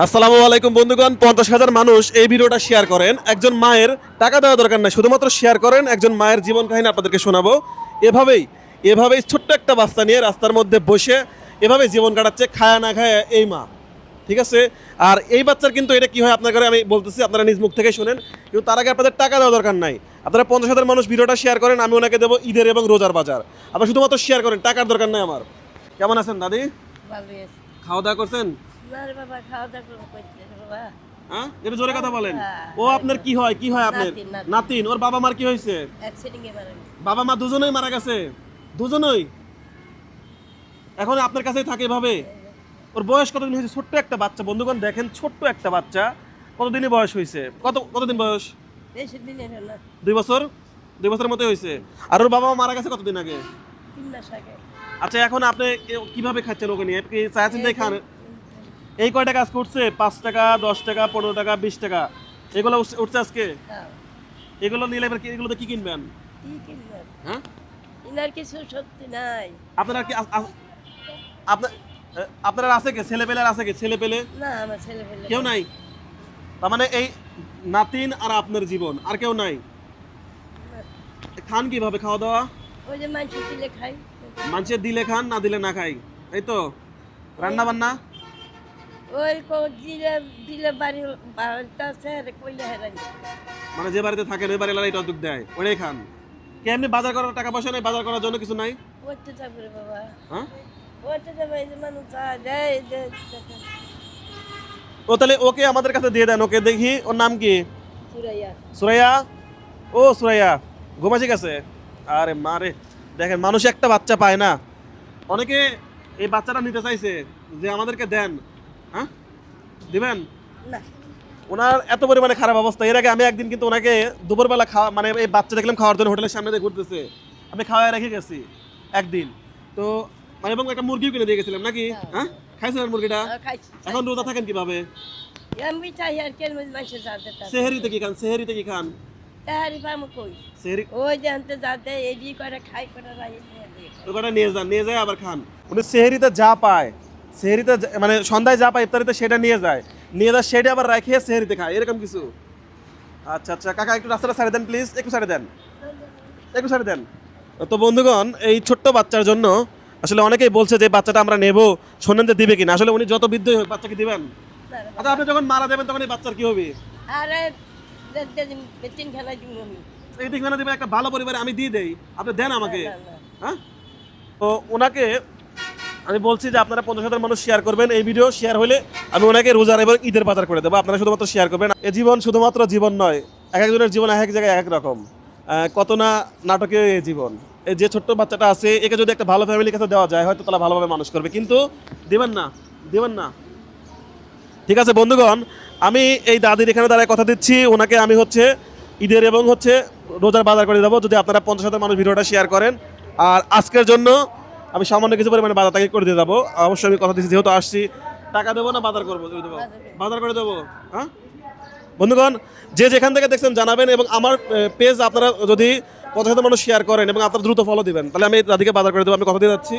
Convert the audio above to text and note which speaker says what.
Speaker 1: আসসালামু আলাইকুম বন্ধুগণ, 50,000 মানুষ এই ভিডিওটা শেয়ার করেন। একজন মায়ের টাকা দেওয়া দরকার নাই, শুধুমাত্র শেয়ার করেন। একজন মায়ের জীবন কাহিনী আপনাদেরকে শোনাবো। এভাবেই এভাবেই ছোট্ট একটা বাচ্চা নিয়ে রাস্তার মধ্যে বসে এভাবে জীবন কাটাচ্ছে, খায়া না খায় এই মা। ঠিক আছে। আর এই বাচ্চার কিন্তু এটা কি হয় আপনার ঘরে আমি বলতেছি, আপনারা নিজ মুখ থেকে শুনেন। কিন্তু তার আগে আপনাদের টাকা দেওয়া দরকার নাই। আপনারা 50,000 মানুষ ভিডিওটা শেয়ার করেন, আমি ওনাকে দেবো ঈদের এবং রোজার বাজার। আপনারা শুধুমাত্র শেয়ার করেন, টাকার দরকার নাই আমার। কেমন আছেন দাদি?
Speaker 2: ভালো আছে।
Speaker 1: খাওয়া দাওয়া করছেন?
Speaker 2: না রে বাবা, খাওয়া দাওয়া করবো কইতে রে বাবা।
Speaker 1: হ্যাঁ, একটু জোরে কথা বলেন।
Speaker 2: হ্যাঁ,
Speaker 1: ও আপনার কি হয়? কি হয় আপনার?
Speaker 2: নাতিন।
Speaker 1: নাতিন। ওর বাবা মার কি হয়েছে?
Speaker 2: অ্যাক্সিডেন্টে মারা গেছে।
Speaker 1: বাবা মা দুজনেই মারা গেছে? দুজনেই? এখন আপনার কাছেই থাকে এভাবে? ওর বয়স কতদিন হয়েছে? ছোট্ট একটা বাচ্চা বন্ধুগণ, দেখেন ছোট্ট একটা বাচ্চা, কতদিনই বয়স হয়েছে? কতদিন বয়স?
Speaker 2: বেশি দিনের না,
Speaker 1: 2 বছর? 2 বছরের মতো হয়েছে। আর ওর বাবা মা মারা গেছে কতদিন আগে?
Speaker 2: 3 মাস আগে।
Speaker 1: আচ্ছা, এখন আপনি কিভাবে খাচ্ছেন ওকে নিয়ে? কি চা চিন্তাই খান? এই কয়টা কাজ করছে? 5 টাকা, 10 টাকা, 15 টাকা, 20 টাকা, এগুলো উঠছে আজকে?
Speaker 2: হ্যাঁ,
Speaker 1: এগুলো নিলে এবার এগুলোতে কি কিনবেন?
Speaker 2: কি কিনবেন?
Speaker 1: হ্যাঁ,
Speaker 2: ইনার কিছু সত্যি নাই।
Speaker 1: আপনার কি আপনার আপনার আছে কি ছেলে পেলে? আছে কি ছেলে পেলে?
Speaker 2: না, আমার ছেলে পেলে
Speaker 1: কেউ নাই? তার মানে এই নাতিন আর আপনার জীবন, আর কেউ নাই? খান কিভাবে খাওয়া দাওয়া?
Speaker 2: ওই যে মাংস দিলে খাই।
Speaker 1: মানুষের দিলে খান, না দিলে না খাই, এই তো? রান্না বান্না?
Speaker 2: ওই দিলে দিলে বাড়িতে আছে আর কইলে হেরাই।
Speaker 1: মানে যে বাড়িতে থাকেন ওই বাড়ির এটা দুধ দেয়, ওটাই খান? কেমনি বাজার করার টাকা পয়সা নাই? বাজার করার জন্য কিছু নাই?
Speaker 2: করতে যাবো রে বাবা,
Speaker 1: হ্যাঁ,
Speaker 2: করতে যাবো। এই যে মানুষ চা দেয়, এই যে দেখেন,
Speaker 1: ও তাহলে ওকে আমাদের কাছে দিয়ে দেন। ওকে দেখি, ওর নাম কি?
Speaker 2: সুরাইয়া।
Speaker 1: সুরাইয়া? ও সুরাইয়া, ঘুমাসি গেছে? আরে মারে, দেখেন মানুষ একটা বাচ্চা পায় না। অনেকে এই বাচ্চাটা নিতে চাইছে যে আমাদেরকে দেন। হ্যাঁ, দিবেন?
Speaker 2: না,
Speaker 1: ওনার এত পরিমাণে খারাপ অবস্থা। এর আগে আমি একদিন কিন্তু ওনাকে দুপুরবেলা খাওয়া মানে এই বাচ্চা দেখলাম খাওয়ার জন্য হোটেলের সামনে দিয়ে ঘুরতেছে, আমি খাওয়ায় রেখে গেছি একদিন। তো মানে এবং একটা মুরগিও কিনে দিয়ে গেছিলাম নাকি? হ্যাঁ, খাইছিলেন মুরগিটা?
Speaker 2: খাইছি।
Speaker 1: এখন রোজা থাকেন কিভাবে?
Speaker 2: আমি চাই আর কেন মাসে যাতে
Speaker 1: সেহেরিতে কি খান? সেহেরিতে কি খান?
Speaker 2: তাহারি পামো কই?
Speaker 1: সেহেরি
Speaker 2: ওই জানতে যাতে এডি করে খাই করে রাই
Speaker 1: ওটা নিয়ে যান, নিয়ে যায় আবার খান। উনি সেহেরিতে যা পায়, সেহেরিতে মানে সন্ধ্যায় যা পায় ইফতারিতে সেটা নিয়ে যায়, নিয়ে যায় সেটা আবার রাখে সেহেরিতে খায়, এরকম কিছু। আচ্ছা আচ্ছা কাকা, একটু রাস্তাটা ছাড়ে দেন প্লিজ, একটু ছাড়ে দেন, একটু ছাড়ে দেন। তো বন্ধুগণ, এই ছোট্ট বাচ্চার জন্য আসলে অনেকেই বলছে যে বাচ্চাটা আমরা নেবো, শোনেন যে দিবে কিনা। আসলে উনি যত বৃদ্ধই হোক বাচ্চাকে দিবেন? আচ্ছা, আপনি যখন মারা যাবেন তখন এই বাচ্চার কি হবে?
Speaker 2: আরে তিন খেলা দিব আমি।
Speaker 1: এই দিক দিবেন একটা ভালো পরিবারে, আমি দিয়ে দেই, আপনি দেন আমাকে।
Speaker 2: না, না।
Speaker 1: হ্যাঁ, তো ওনাকে আমি বলছি যে আপনারা 50,000 মানুষ শেয়ার করবেন। এই ভিডিও শেয়ার হলে আমি ওনাকে রোজার এবং ঈদের বাজার করে দেবো। আপনারা শুধুমাত্র শেয়ার করবেন। এই জীবন শুধুমাত্র জীবন নয়, এক একজনের জীবন এক এক জায়গায় এক এক রকম। কত না নাটকীয় এই জীবন। এই যে ছোট্ট বাচ্চাটা আছে, একে যদি একটা ভালো ফ্যামিলির কাছে দেওয়া যায় হয়তো তারা ভালোভাবে মানুষ করবে, কিন্তু দিবেন না, দিবেন না। ঠিক আছে বন্ধুগণ, আমি এই দাদির এখানে দাঁড়ায় কথা দিচ্ছি, ওনাকে আমি ঈদের এবং রোজার বাজার করে দেবো যদি আপনারা 50,000 মানুষ ভিডিওটা শেয়ার করেন। আর আজকের জন্য আমি সামান্য কিছু পরিমাণে বাজার তাকে করে দিয়ে যাবো। অবশ্যই আমি কথা দিচ্ছি, যেহেতু আসছি, টাকা দেবো না বাজার করবো? দেবো, বাজার করে দেবো। হ্যাঁ বন্ধুগণ, যে যেখান থেকে দেখছেন জানাবেন, এবং আমার পেজ আপনারা যদি 50,000 মানুষ শেয়ার করেন এবং আপনারা দ্রুত ফলো দিবেন, তাহলে আমি দাদিকে বাজার করে দেবো। আমি কথা দিয়ে যাচ্ছি।